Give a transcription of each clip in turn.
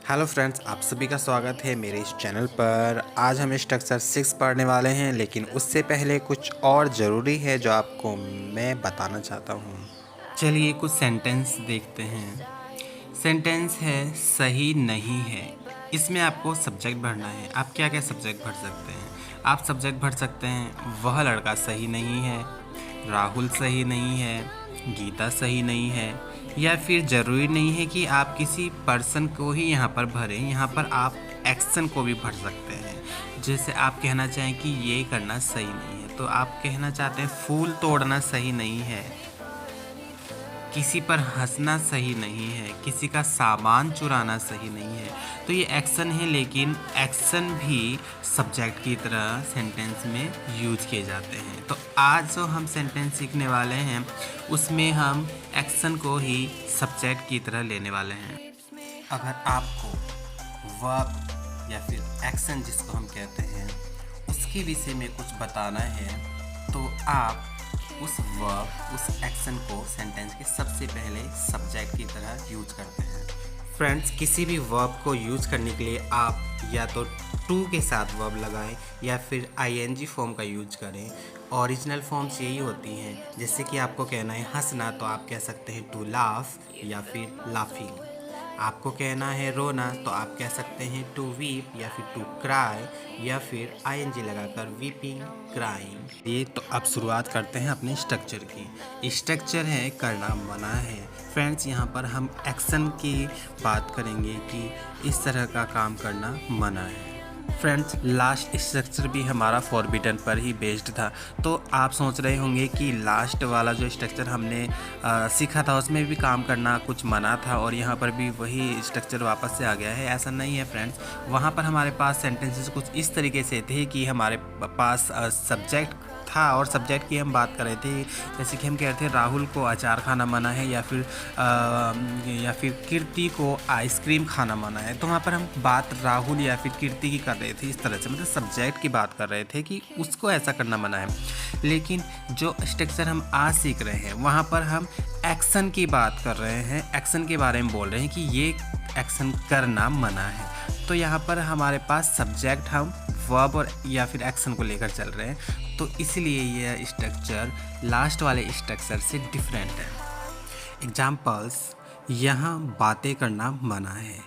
Hello friends, आप सभी का स्वागत है मेरे इस चैनल पर। आज हम स्ट्रक्चर 6 पढ़ने वाले हैं, लेकिन उससे पहले कुछ और ज़रूरी है जो आपको मैं बताना चाहता हूँ। चलिए कुछ सेंटेंस देखते हैं। सेंटेंस है सही नहीं है। इसमें आपको सब्जेक्ट भरना है। आप क्या क्या सब्जेक्ट भर सकते हैं? आप सब्जेक्ट भर सकते हैं वह लड़का सही नहीं है, राहुल सही नहीं है, गीता सही नहीं है, या फिर ज़रूरी नहीं है कि आप किसी पर्सन को ही यहाँ पर भरें। यहाँ पर आप एक्शन को भी भर सकते हैं। जैसे आप कहना चाहें कि ये करना सही नहीं है, तो आप कहना चाहते हैं फूल तोड़ना सही नहीं है, किसी पर हंसना सही नहीं है, किसी का सामान चुराना सही नहीं है। तो ये एक्शन है, लेकिन एक्शन भी सब्जेक्ट की तरह सेंटेंस में यूज किए जाते हैं। तो आज जो हम सेंटेंस सीखने वाले हैं उसमें हम एक्शन को ही सब्जेक्ट की तरह लेने वाले हैं। अगर आपको वर्ब या फिर एक्शन जिसको हम कहते हैं उसके विषय में कुछ बताना है, तो आप उस वर्ब उस एक्शन को सेंटेंस के सबसे पहले सब्जेक्ट की तरह यूज करते हैं। फ्रेंड्स, किसी भी वर्ब को यूज करने के लिए आप या तो टू के साथ वर्ब लगाएं या फिर आईएनजी फॉर्म का यूज करें। ओरिजिनल फॉर्म्स यही होती हैं। जैसे कि आपको कहना है हंसना, तो आप कह सकते हैं टू लाफ या फिर लाफिंग। आपको कहना है रोना, तो आप कह सकते हैं टू वीप या फिर टू क्राई या फिर आईएनजी लगाकर वीपिंग, क्राइंग। ये तो अब शुरुआत करते हैं अपने स्ट्रक्चर की। स्ट्रक्चर है करना मना है। फ्रेंड्स, यहाँ पर हम एक्शन की बात करेंगे कि इस तरह का काम करना मना है। फ्रेंड्स, लास्ट स्ट्रक्चर भी हमारा फॉरबिडन पर ही बेस्ड था। तो आप सोच रहे होंगे कि लास्ट वाला जो स्ट्रक्चर हमने सीखा था उसमें भी काम करना कुछ मना था और यहाँ पर भी वही स्ट्रक्चर वापस से आ गया है। ऐसा नहीं है फ्रेंड्स। वहाँ पर हमारे पास सेंटेंसेस कुछ इस तरीके से थे कि हमारे पास सब्जेक्ट था और सब्जेक्ट की हम बात कर रहे थे। जैसे कि हम कह रहे थे राहुल को अचार खाना मना है या फिर कीर्ति को आइसक्रीम खाना मना है। तो वहाँ पर हम बात राहुल या फिर कीर्ति की कर रहे थे। इस तरह से मतलब सब्जेक्ट की बात कर रहे थे कि उसको ऐसा करना मना है। लेकिन जो स्ट्रक्चर हम आज सीख रहे हैं वहाँ पर हम एक्शन की बात कर रहे हैं, एक्शन के बारे में बोल रहे हैं कि ये एक्शन करना मना है। तो यहाँ पर हमारे पास सब्जेक्ट हम वर्ब और या फिर एक्शन को लेकर चल रहे हैं, तो इसलिए यह स्ट्रक्चर लास्ट वाले स्ट्रक्चर से डिफरेंट है। एग्जाम्पल्स, यहाँ बातें करना मना है।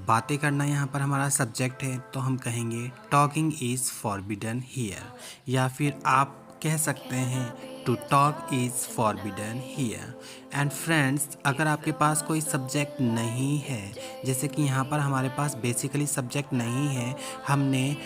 बातें करना यहाँ पर हमारा सब्जेक्ट है, तो हम कहेंगे टॉकिंग इज़ फॉरबिडन हियर, या फिर आप कह सकते हैं to talk is forbidden here. And friends, अगर आपके पास कोई सब्जेक्ट नहीं है, जैसे कि यहाँ पर हमारे पास बेसिकली सब्जेक्ट नहीं है, हमने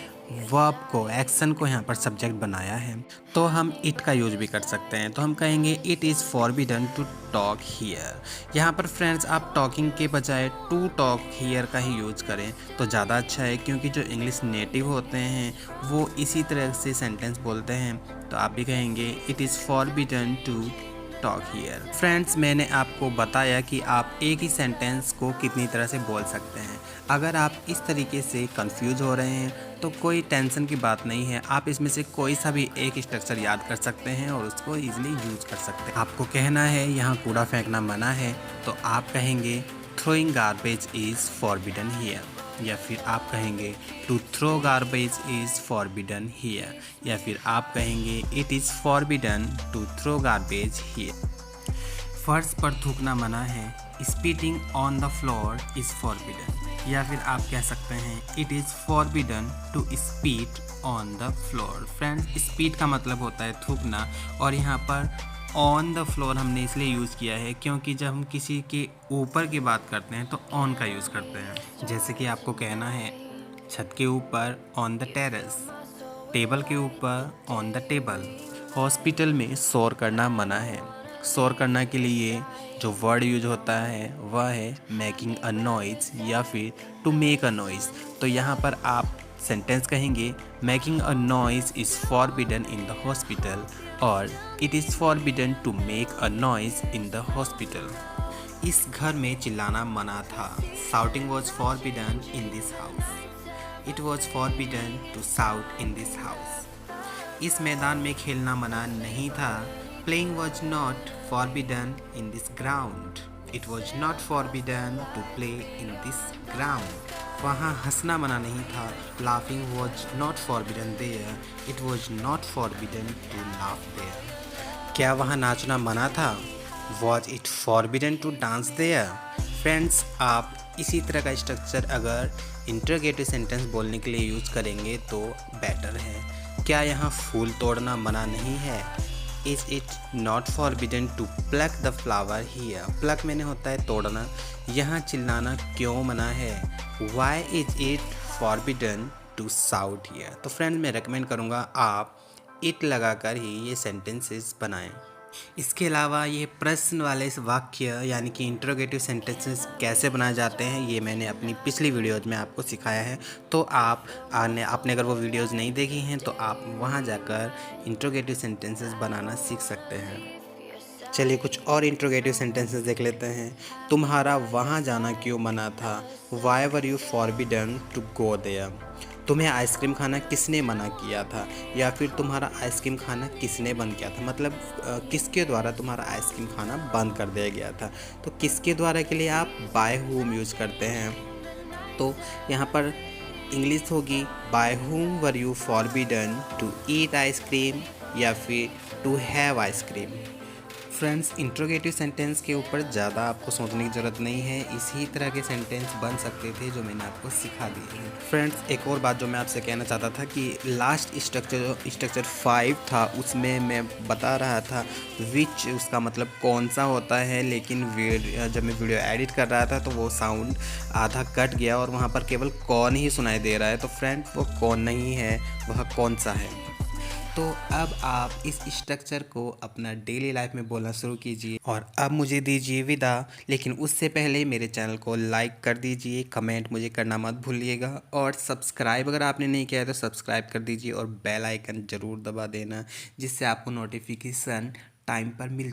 वर्ब को एक्शन को यहाँ पर सब्जेक्ट बनाया है, तो हम इट का यूज भी कर सकते हैं। तो हम कहेंगे it is forbidden to talk here. यहाँ पर फ्रेंड्स आप टॉकिंग के बजाय टू टॉक हियर का ही यूज करें तो ज़्यादा अच्छा है, क्योंकि जो इंग्लिश नेटिव होते हैं वो इसी तरह से सेंटेंस बोलते हैं। तो आप भी कहेंगे it is forbidden to talk here. Friends, मैंने आपको बताया कि आप एक ही सेंटेंस को कितनी तरह से बोल सकते हैं। अगर आप इस तरीके से कंफ्यूज हो रहे हैं तो कोई टेंशन की बात नहीं है। आप इसमें से कोई सा भी एक स्ट्रक्चर याद कर सकते हैं और उसको ईजिली यूज कर सकते हैं। आपको कहना है यहाँ कूड़ा फेंकना मना है, तो आप कहेंगे throwing garbage is forbidden here, या फिर आप कहेंगे to throw garbage is forbidden here, या फिर आप कहेंगे it is forbidden to throw garbage here. फर्श पर थूकना मना है, spitting on the floor is forbidden, या फिर आप कह सकते हैं it is forbidden to spit on the floor. Friends, spit का मतलब होता है थूकना, और यहाँ पर ऑन द फ्लोर हमने इसलिए यूज़ किया है क्योंकि जब हम किसी के ऊपर की बात करते हैं तो ऑन का यूज़ करते हैं। जैसे कि आपको कहना है छत के ऊपर ऑन द टेरेस, टेबल के ऊपर ऑन द टेबल। हॉस्पिटल में शोर करना मना है। शोर करना के लिए जो वर्ड यूज होता है वह है मेकिंग अ नॉइज़ या फिर टू मेक अ नॉइज़। तो यहाँ पर आप सेंटेंस कहेंगे making a noise is forbidden in the hospital, और it is forbidden to make a noise in the hospital. इस घर में चिल्लाना मना था। Shouting was forbidden in this house. It was forbidden to shout in this house. इस मैदान में खेलना मना नहीं था। Playing was not forbidden in this ground. It was not forbidden to play in this ground. वहाँ हंसना मना नहीं था. Laughing was not forbidden there. It was not forbidden to laugh there. क्या वहाँ नाचना मना था? Was it forbidden to dance there? Friends, आप इसी तरह का स्ट्रक्चर अगर इंटरोगेटिव सेंटेंस बोलने के लिए यूज़ करेंगे तो बेटर है. क्या यहाँ फूल तोड़ना मना नहीं है? Is it not forbidden to pluck the flower here? Pluck मैंने होता है तोड़ना. यहाँ चिल्लाना क्यों मना है? Why is it forbidden to shout here? तो फ्रेंड्स, मैं रेकमेंड करूँगा आप इट लगाकर ही ये सेंटेंसेस बनाएं. इसके अलावा ये प्रश्न वाले वाक्य यानी कि इंटरोगेटिव सेंटेंसेस कैसे बनाए जाते हैं ये मैंने अपनी पिछली वीडियोज़ में आपको सिखाया है. तो आपने अगर वो वीडियोज़ नहीं देखी हैं तो आप वहाँ जाकर इंटरोगेटिव सेंटेंसेस बनाना सीख सकते हैं. चलिए कुछ और इंटरोगेटिव सेंटेंसेस देख लेते हैं. तुम्हारा वहाँ जाना क्यों मना था? Why were you forbidden to go there? तुम्हें आइसक्रीम खाना किसने मना किया था? या फिर तुम्हारा आइसक्रीम खाना किसने बंद किया था? मतलब किसके द्वारा तुम्हारा आइसक्रीम खाना बंद कर दिया गया था. तो किसके द्वारा के लिए आप बाय हुम यूज़ करते हैं. तो यहाँ पर इंग्लिश होगी by whom were you forbidden to eat ice cream या फिर to have ice cream. Friends, interrogative sentence के ऊपर ज़्यादा आपको सोचने की ज़रूरत नहीं है. इसी तरह के सेंटेंस बन सकते थे जो मैंने आपको सिखा दिए हैं. फ्रेंड्स, एक और बात जो मैं आपसे कहना चाहता था कि लास्ट स्ट्रक्चर 5 था उसमें मैं बता रहा था विच उसका मतलब कौन सा होता है, लेकिन जब मैं वीडियो एडिट कर रहा था तो वो साउंड आधा कट गया और वहाँ पर केवल कौन ही सुनाई दे रहा है. तो फ्रेंड्स, वो कौन नहीं है, वह कौन सा है. तो अब आप इस स्ट्रक्चर को अपना डेली लाइफ में बोलना शुरू कीजिए. और अब मुझे दीजिए विदा, लेकिन उससे पहले मेरे चैनल को लाइक कर दीजिए, कमेंट मुझे करना मत भूलिएगा और सब्सक्राइब अगर आपने नहीं किया है तो सब्सक्राइब कर दीजिए और बेल आइकन ज़रूर दबा देना जिससे आपको नोटिफिकेशन टाइम पर मिल